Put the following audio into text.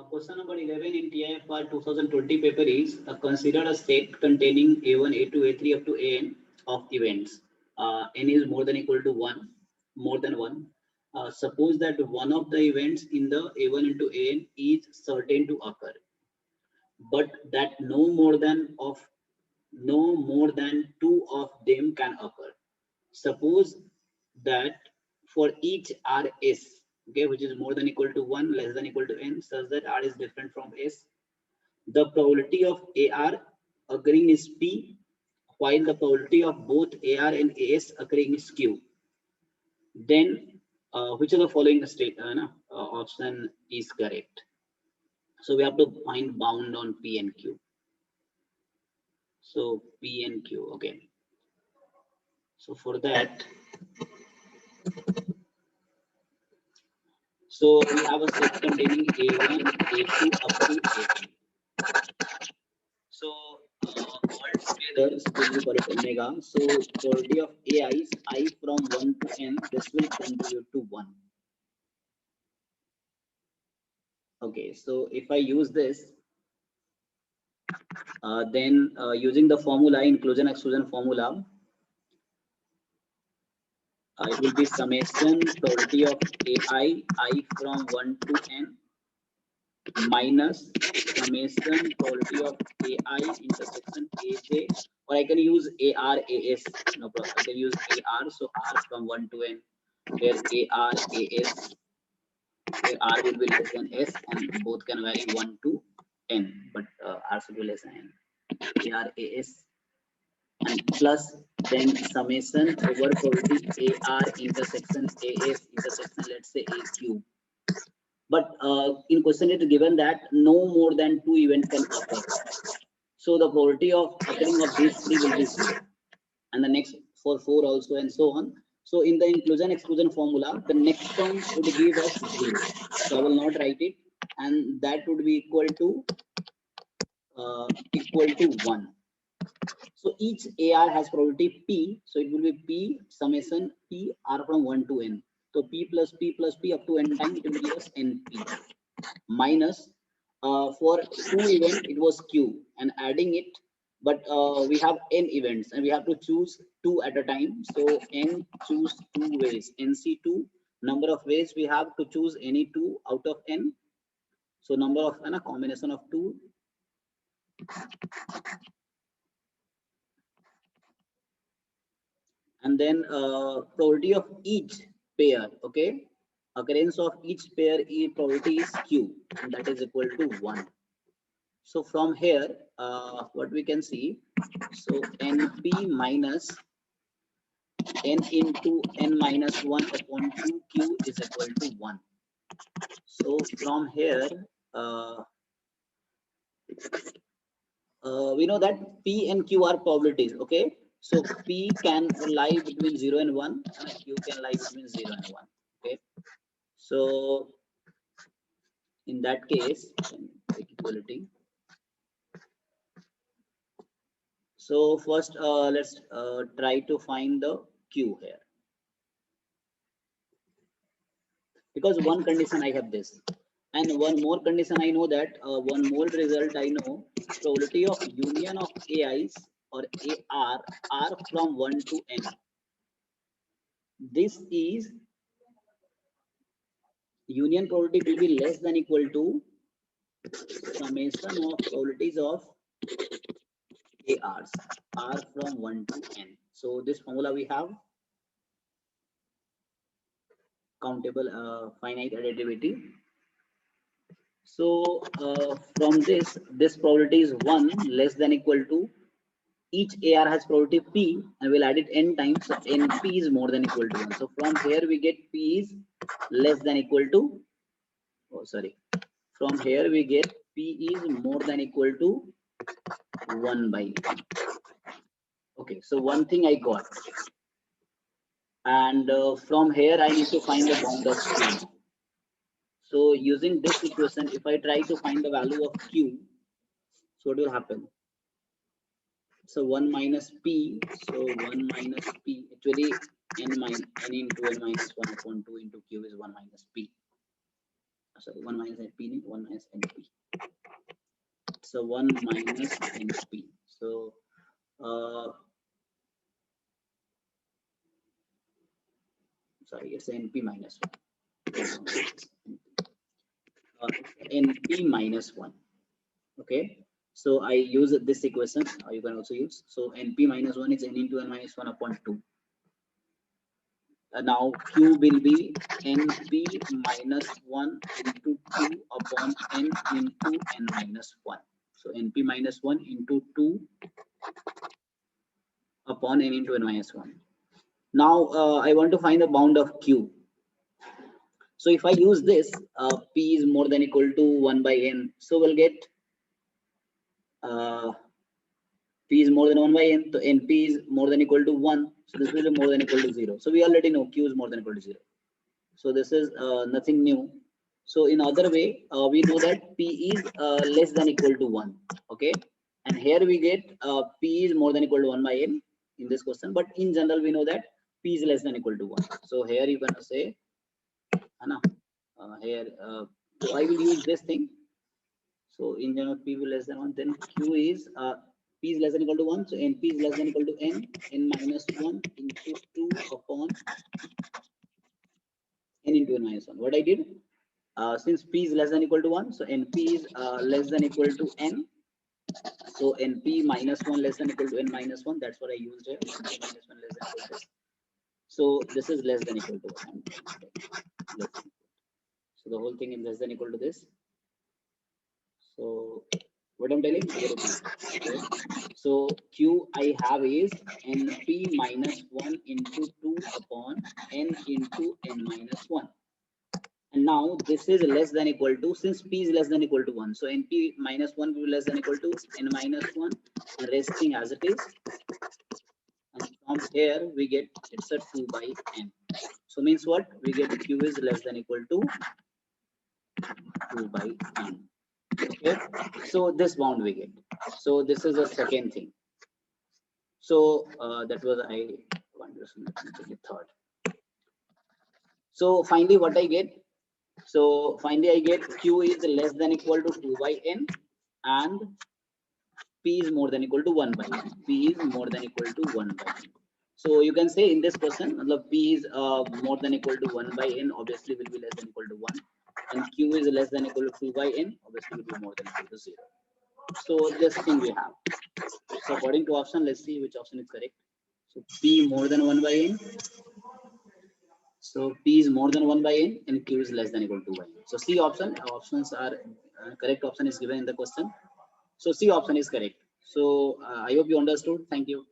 Question number 11 in TIFR 2020 paper is consider a set containing A1, A2, A3 up to AN of events. N is more than equal to 1, more than 1. Suppose that one of the events in the A1 into AN is certain to occur, but that no more than two of them can occur. Suppose that for each RS, okay, which is more than equal to 1, less than equal to n, such that R is different from S, the probability of AR occurring is P, while the probability of both AR and AS occurring is Q. Then which of the following option is correct? So we have to find bound on P and Q. So P and Q, okay. So for that, so we have a set containing A1, A2 up to A3. So altogether this will be called omega. So probability of AI is I from 1 to n. This will contribute to 1. Okay, so if I use this, then using the formula, inclusion exclusion formula, it will be summation probability of AI I from 1 to n minus summation probability of AI intersection AJ, or I can use AR AS. No problem. I can use AR. So R from 1 to n, where AR AS, where R will be less than S, and both can vary 1 to n, but R should be less than n. AR AS and plus then summation over probability AR intersection AS intersection, let's say AQ. But in question it is given that no more than 2 events can occur. So the probability of occurring of these 3 will be 0, and the next for 4 also, and so on. So in the inclusion exclusion formula, the next term would give us 0. So I will not write it, and that would be equal to 1. So each AR has probability P, so it will be P summation P R from 1 to n. So P plus P plus P up to n times, it will give us NP minus for 2 events it was Q, and adding it, but we have n events and we have to choose 2 at a time. So n choose 2 ways, NC2 number of ways we have to choose any 2 out of n. So number of a combination of 2. And then probability of each pair, okay, occurrence of each pair probability is Q, and that is equal to 1. So from here what we can see, so NP minus n into n minus 1 upon 2Q is equal to 1. So from here we know that P and Q are probabilities, okay. So P can lie between 0 and 1, and Q can lie between 0 and 1. Okay. So in that case, equality. So first, let's try to find the Q here, because one condition I have this, and one more condition I know that one more result I know, probability of union of AIs or AR are from 1 to n. This is union probability will be less than equal to summation of probabilities of ARs are from 1 to n. So this formula we have countable finite additivity. So from this probability is 1 less than equal to each AR has probability P, and we'll add it n times. So NP is more than equal to 1. So from here we get P is less than equal to, from here we get P is more than equal to 1 by n. Okay, so one thing I got, and from here I need to find the bound of Q. So using this equation, if I try to find the value of Q, so what will happen? So 1 minus P, so 1 minus P, actually n into n minus 1 upon 2 into Q is 1 minus P. sorry, 1 minus NP, 1 minus NP. So 1 minus NP. So sorry, it's NP minus 1. NP minus 1. Okay. So I use this equation. You can also use. So NP minus 1 is n into n minus 1 upon 2. Now Q will be NP minus 1 into 2 upon n into n minus 1. So NP minus 1 into 2 upon n into n minus 1. Now I want to find the bound of Q. So if I use this, P is more than equal to 1 by n. So we'll get P is more than 1 by n. So NP is more than equal to 1. So this will be more than equal to 0. So we already know Q is more than equal to 0. So this is nothing new. So in other way, we know that P is less than equal to 1. Okay. And here we get P is more than equal to 1 by n in this question. But in general, we know that P is less than equal to 1. So here you can say, here, so I will use this thing. So in general, P will less than 1. Then Q is P is less than equal to 1. So NP is less than equal to n minus 1 into 2 upon n into n minus 1. What I did, since P is less than equal to 1, so NP is less than equal to n. So NP minus 1 less than equal to n minus 1. That's what I used here. NP minus 1 less than equal to this. So this is less than equal to 1. So the whole thing is less than equal to this. So what I'm telling, okay. So Q I have is NP minus 1 into 2 upon n into n minus 1. And now this is less than equal to, since P is less than equal to 1. So NP minus 1 will be less than equal to n minus 1, and resting as it is. And from here we get it's a 2 by n. So means what? We get Q is less than equal to 2 by n. Okay. So this bound we get. So this is the second thing. So that was I want to take a third. So finally what I get? So finally I get Q is less than equal to 2 by n and P is more than equal to 1 by n. P is more than equal to 1 by n. So you can say in this question, the P is more than equal to 1 by n, obviously will be less than equal to 1. And Q is less than equal to 2 by n, obviously will be more than equal to 0. So this thing we have. So according to option, let's see which option is correct. So P more than 1 by n. So P is more than 1 by n and Q is less than equal to 2 by n. So C option, options are correct option is given in the question. So C option is correct. So I hope you understood. Thank you.